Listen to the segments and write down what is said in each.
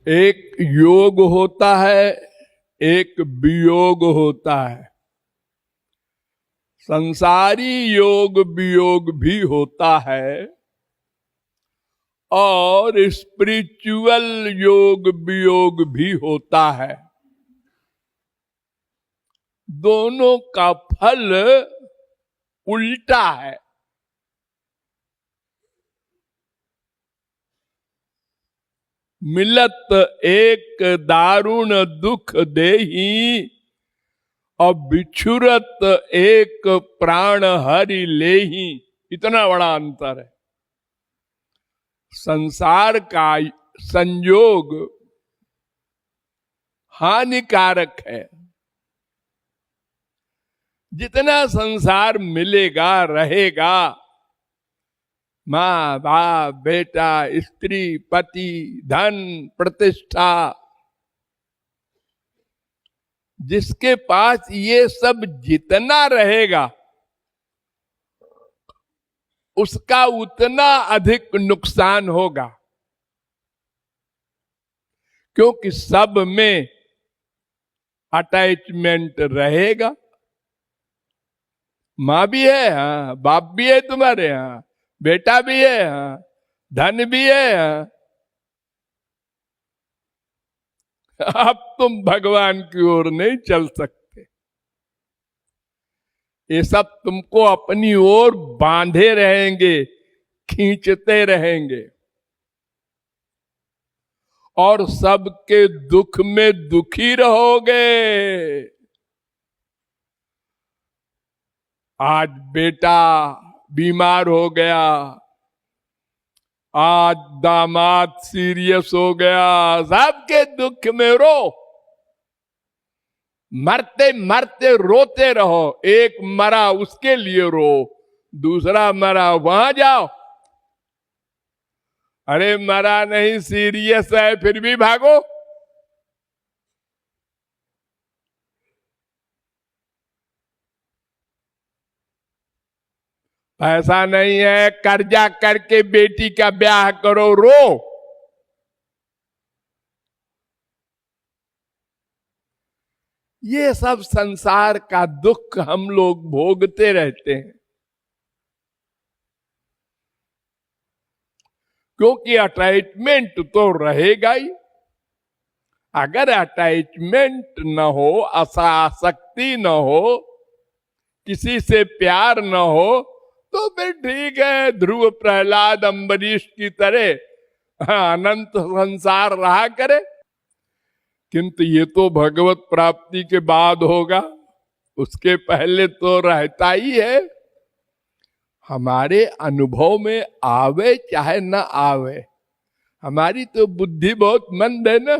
एक योग होता है, एक वियोग होता है। संसारी योग वियोग भी होता है और स्पिरिचुअल योग वियोग भी होता है। दोनों का फल उल्टा है। मिलत एक दारुण दुख देही और बिछुरत एक प्राण हरि लेही। इतना बड़ा अंतर है। संसार का संयोग हानिकारक है। जितना संसार मिलेगा रहेगा, माँ बाप बेटा स्त्री पति धन प्रतिष्ठा, जिसके पास ये सब जितना रहेगा उसका उतना अधिक नुकसान होगा, क्योंकि सब में अटैचमेंट रहेगा। माँ भी है, हाँ, बाप भी है तुम्हारे, हाँ, बेटा भी है, हाँ, धन भी है, हाँ। अब तुम भगवान की ओर नहीं चल सकते। ये सब तुमको अपनी ओर बांधे रहेंगे, खींचते रहेंगे और सबके दुख में दुखी रहोगे। आज बेटा बीमार हो गया, आज दामाद सीरियस हो गया, सबके दुख में रो, मरते मरते रोते रहो। एक मरा उसके लिए रो, दूसरा मरा वहां जाओ। अरे मरा नहीं, सीरियस है, फिर भी भागो। पैसा नहीं है, कर्जा करके बेटी का ब्याह करो, रो। ये सब संसार का दुख हम लोग भोगते रहते हैं, क्योंकि अटैचमेंट तो रहेगा ही। अगर अटैचमेंट न हो, आसक्ति न हो, किसी से प्यार न हो, तो फिर ठीक है, ध्रुव प्रहलाद अम्बरीश की तरह अनंत संसार रहा करे। किंतु ये तो भगवत प्राप्ति के बाद होगा, उसके पहले तो रहता ही है। हमारे अनुभव में आवे चाहे न आवे, हमारी तो बुद्धि बहुत मंद है ना।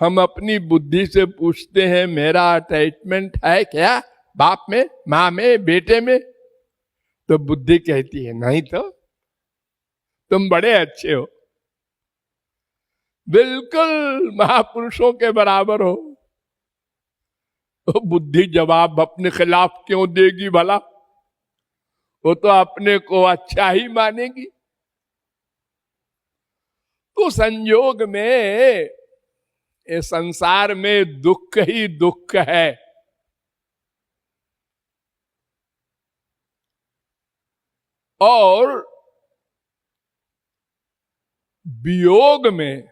हम अपनी बुद्धि से पूछते हैं मेरा अटैचमेंट है क्या बाप में, माँ में, बेटे में? तो बुद्धि कहती है नहीं तो तुम बड़े अच्छे हो, बिल्कुल महापुरुषों के बराबर हो। तो बुद्धि जवाब अपने खिलाफ क्यों देगी भला? वो तो अपने को अच्छा ही मानेगी। तो संयोग में, ये संसार में दुख ही दुख है। और वियोग में,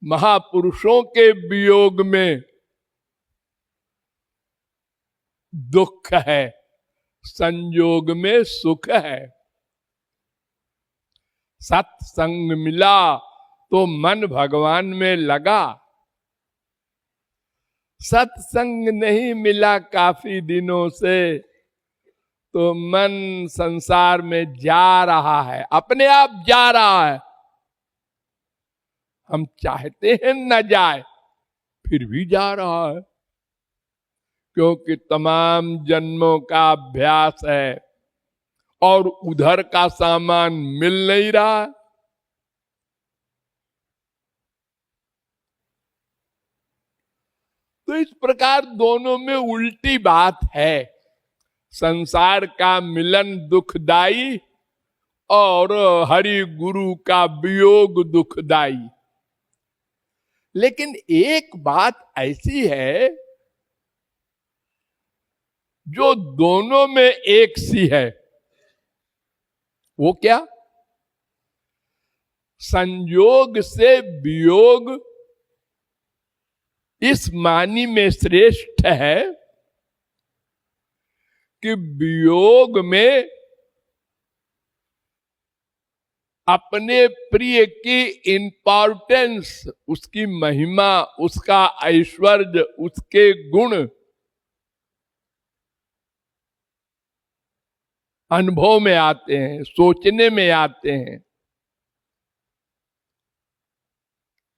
महापुरुषों के वियोग में दुख है, संयोग में सुख है। सत्संग मिला तो मन भगवान में लगा, सत्संग नहीं मिला काफी दिनों से तो मन संसार में जा रहा है, अपने आप जा रहा है। हम चाहते हैं न जाए, फिर भी जा रहा है, क्योंकि तमाम जन्मों का अभ्यास है और उधर का सामान मिल नहीं रहा। तो इस प्रकार दोनों में उल्टी बात है। संसार का मिलन दुखदाई और हरि गुरु का वियोग दुखदाई। लेकिन एक बात ऐसी है जो दोनों में एक सी है। वो क्या? संयोग से वियोग इस मानी में श्रेष्ठ है कि वियोग में अपने प्रिय की इंपॉर्टेंस, उसकी महिमा, उसका ऐश्वर्य, उसके गुण अनुभव में आते हैं, सोचने में आते हैं।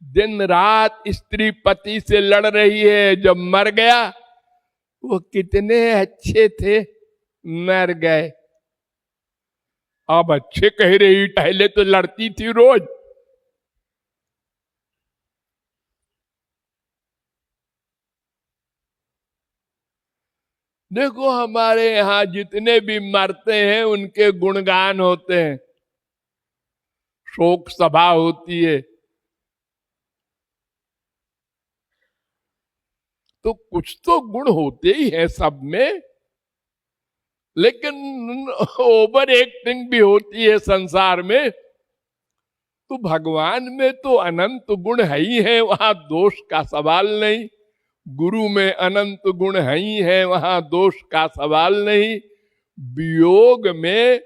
दिन रात स्त्री पति से लड़ रही है, जब मर गया वो कितने अच्छे थे, मर गए। अब अच्छे कह रही, पहले तो लड़ती थी रोज। देखो हमारे यहां जितने भी मरते हैं उनके गुणगान होते हैं, शोक सभा होती है। तो कुछ तो गुण होते ही है सब में, लेकिन ओवर एक्टिंग भी होती है संसार में। तो भगवान में तो अनंत गुण है ही है, वहां दोष का सवाल नहीं। गुरु में अनंत गुण है ही है, वहां दोष का सवाल नहीं। वियोग में,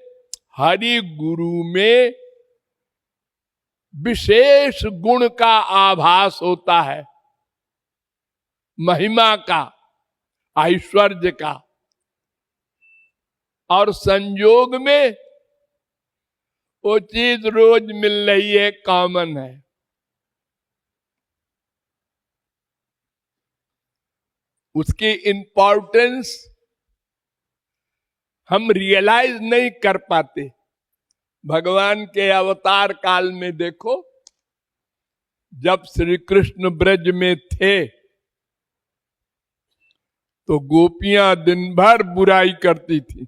हरि गुरु में विशेष गुण का आभास होता है, महिमा का, ऐश्वर्य का। और संयोग में वो चीज रोज मिल रही है, कॉमन है। उसकी इंपॉर्टेंस हम रियलाइज नहीं कर पाते। भगवान के अवतार काल में देखो, जब श्री कृष्ण ब्रज में थे तो गोपियां दिन भर बुराई करती थी।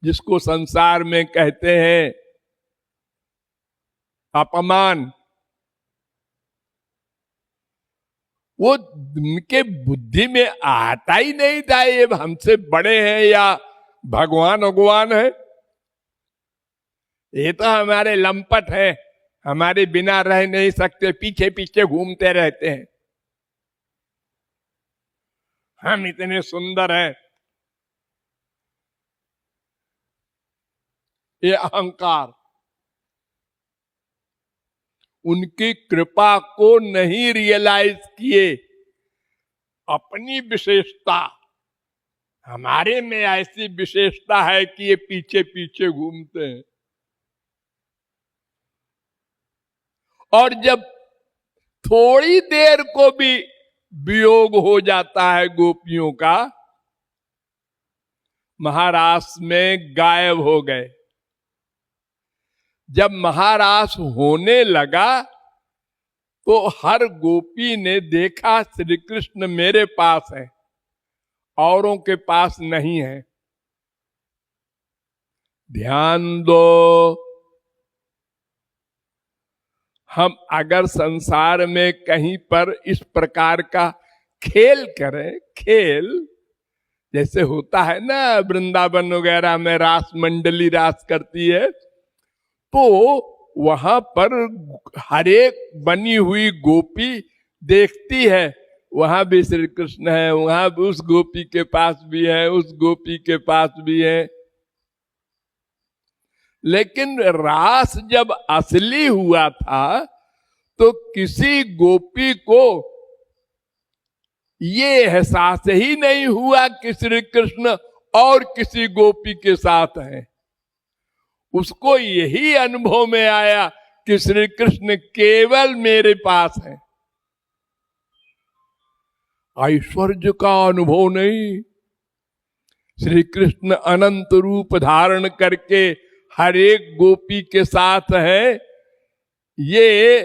जिसको संसार में कहते हैं अपमान, वो उनके बुद्धि में आता ही नहीं था ये हमसे बड़े हैं या भगवान भगवान है। ये तो हमारे लंपट हैं, हमारे बिना रह नहीं सकते, पीछे पीछे घूमते रहते हैं, हम इतने सुंदर हैं। ये अहंकार उनकी कृपा को नहीं रियलाइज किए। अपनी विशेषता, हमारे में ऐसी विशेषता है कि ये पीछे पीछे घूमते हैं। और जब थोड़ी देर को भी वियोग हो जाता है गोपियों का, महारास में गायब हो गए। जब महारास होने लगा तो हर गोपी ने देखा श्री कृष्ण मेरे पास है, औरों के पास नहीं है। ध्यान दो, हम अगर संसार में कहीं पर इस प्रकार का खेल करें, खेल जैसे होता है ना वृंदावन वगैरह में रास मंडली रास करती है, तो वहां पर हरेक बनी हुई गोपी देखती है वहां भी श्री कृष्ण है, वहां भी उस गोपी के पास भी है, उस गोपी के पास भी है। लेकिन रास जब असली हुआ था तो किसी गोपी को ये एहसास ही नहीं हुआ कि श्री कृष्ण और किसी गोपी के साथ हैं। उसको यही अनुभव में आया कि श्री कृष्ण केवल मेरे पास है। ऐश्वर्य का अनुभव नहीं। श्री कृष्ण अनंत रूप धारण करके हर एक गोपी के साथ है, ये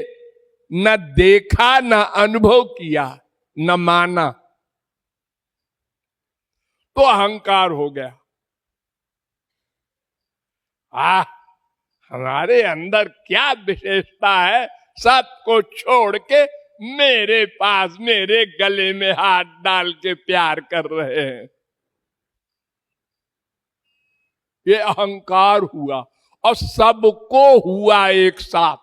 न देखा, न अनुभव किया, न माना। तो अहंकार हो गया। हमारे अंदर क्या विशेषता है, सबको छोड़ के मेरे पास मेरे गले में हाथ डाल के प्यार कर रहे हैं। ये अहंकार हुआ और सबको हुआ एक साथ,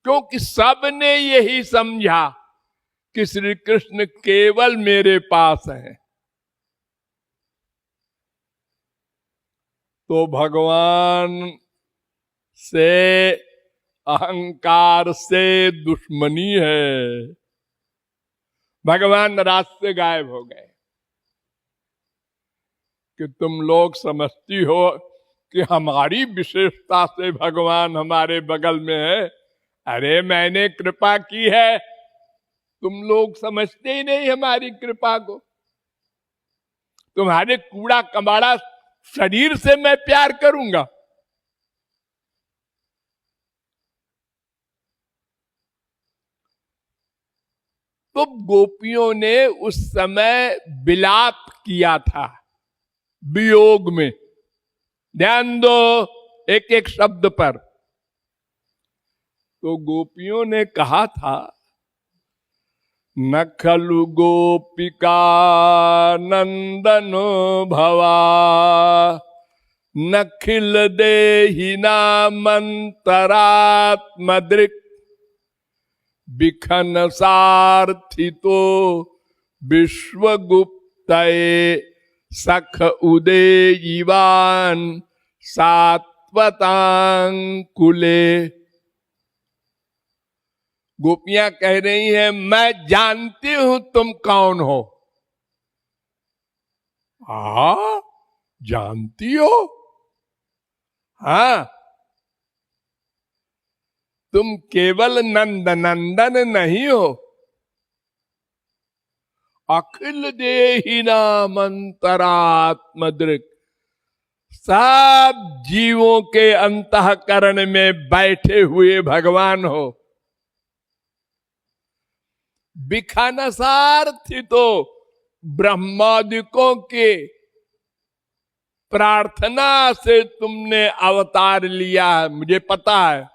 क्योंकि सबने यही समझा कि श्री कृष्ण केवल मेरे पास हैं। तो भगवान से अहंकार से दुश्मनी है। भगवान रात से गायब हो गए कि तुम लोग समझती हो कि हमारी विशेषता से भगवान हमारे बगल में है। अरे मैंने कृपा की है, तुम लोग समझते ही नहीं हमारी कृपा को। तुम्हारे कूड़ा कबाड़ा शरीर से मैं प्यार करूंगा। तो गोपियों ने उस समय विलाप किया था वियोग में। ध्यान दो एक एक शब्द पर। तो गोपियों ने कहा था, न खलु गोपिका नंदनो भवा, न खिल देहिना मंतरात्मदृक्, बिखन सार्थितो विश्वगुप्तये, सख उदेयिवान सात्वतांकुले। गोपियां कह रही हैं, मैं जानती हूं तुम कौन हो। जानती हो? हाँ, तुम केवल नंद नंदन नहीं हो, अखिल देहिना मंतरात्मदृक्, सब जीवों के अंतःकरण में बैठे हुए भगवान हो। बिखनसार्थी तो ब्रह्मादिकों के प्रार्थना से तुमने अवतार लिया है, मुझे पता है।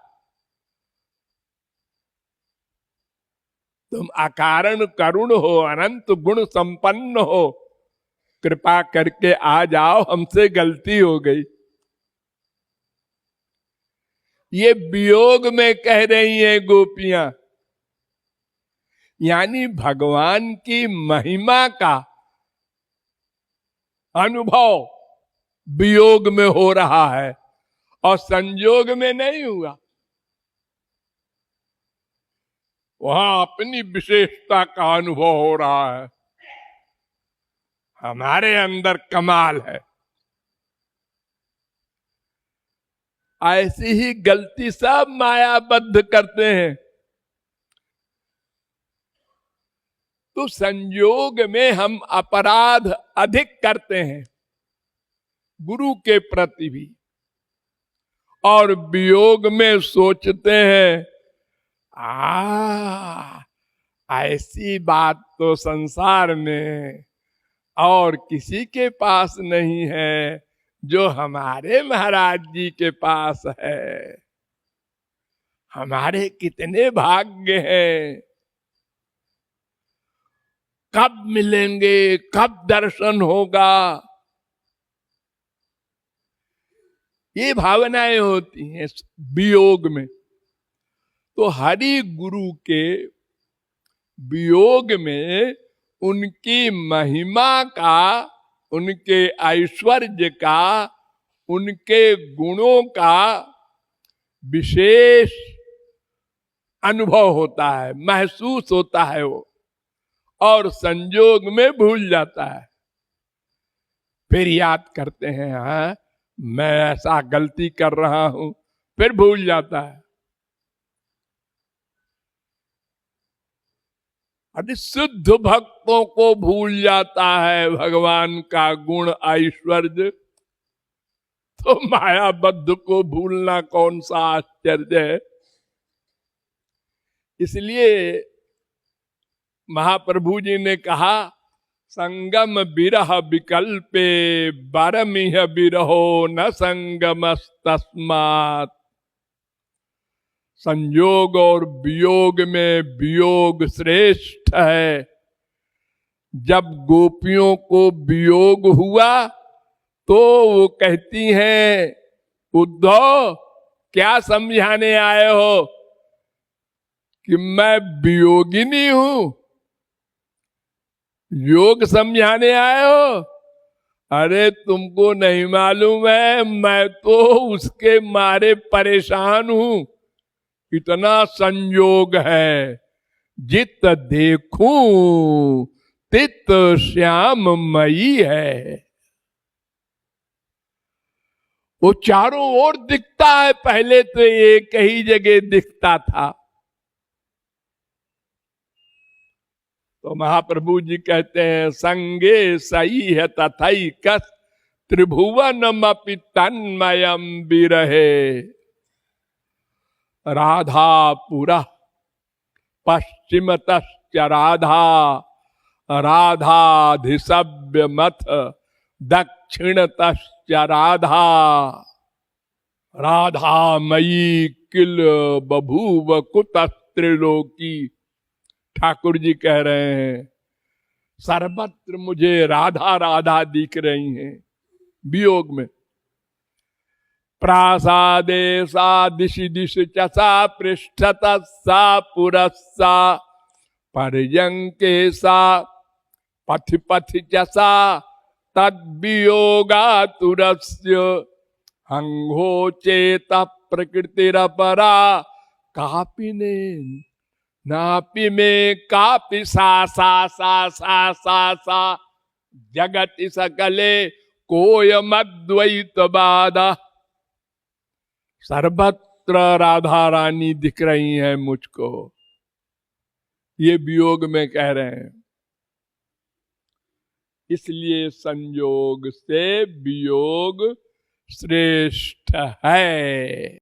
तुम अकारण करुण हो, अनंत गुण संपन्न हो, कृपा करके आ जाओ, हमसे गलती हो गई। ये वियोग में कह रही हैं गोपियां। यानी भगवान की महिमा का अनुभव वियोग में हो रहा है और संयोग में नहीं हुआ। वहां अपनी विशेषता का अनुभव हो रहा है। हमारे अंदर कमाल है। ऐसी ही गलती सब मायाबद्ध करते हैं। तो संयोग में हम अपराध अधिक करते हैं गुरु के प्रति भी, और वियोग में सोचते हैं ऐसी बात तो संसार में और किसी के पास नहीं है जो हमारे महाराज जी के पास है। हमारे कितने भाग्य हैं, कब मिलेंगे, कब दर्शन होगा, ये भावनाएं होती हैं वियोग में। तो हरि गुरु के वियोग में उनकी महिमा का, उनके ऐश्वर्य का, उनके गुणों का विशेष अनुभव होता है, महसूस होता है वो, और संयोग में भूल जाता है। फिर याद करते हैं, हाँ मैं ऐसा गलती कर रहा हूं, फिर भूल जाता है। अरे शुद्ध भक्तों को भूल जाता है भगवान का गुण ऐश्वर्य, तो मायाबद्ध को भूलना कौन सा आश्चर्य है। इसलिए महाप्रभु जी ने कहा, संगम विरह विकल्पे बरमिह विरहो न संगमस्तस्मात्। संयोग और वियोग में वियोग श्रेष्ठ है। जब गोपियों को वियोग हुआ तो वो कहती हैं, उद्धव क्या समझाने आए हो कि मैं वियोगिनी हूं, योग समझाने आए हो? अरे तुमको नहीं मालूम है, मैं तो उसके मारे परेशान हूं, इतना संयोग है। जित देखूं तित श्याम मई है। वो चारों ओर दिखता है, पहले तो एक ही जगह दिखता था। तो महाप्रभु जी कहते हैं, संगे सही है तथई कस त्रिभुवनमपि तन्मयम विरहे। राधापुरा पश्चिमतश्च राधा राधाधिसभ्य मथ दक्षिणतश्च राधा राधामयी किल बभूव कुतस्त्रिलोकी। ठाकुर जी कह रहे हैं, सर्वत्र मुझे राधा राधा दिख रही हैं वियोग में। प्रासादे सा दिशि दिश चसा पृष्ठत सा पुरस्सा पर्यंके सा पथ पथ चसा तद वियोगा तुरस्य हंगो चेत प्रकृतिरपरा कापिने नापि में कापि सा सा सा सा सा सा जगत सकले कोयमद्वैत बाधा। सर्वत्र राधा रानी दिख रही हैं मुझको, ये वियोग में कह रहे हैं। इसलिए संयोग से वियोग श्रेष्ठ है।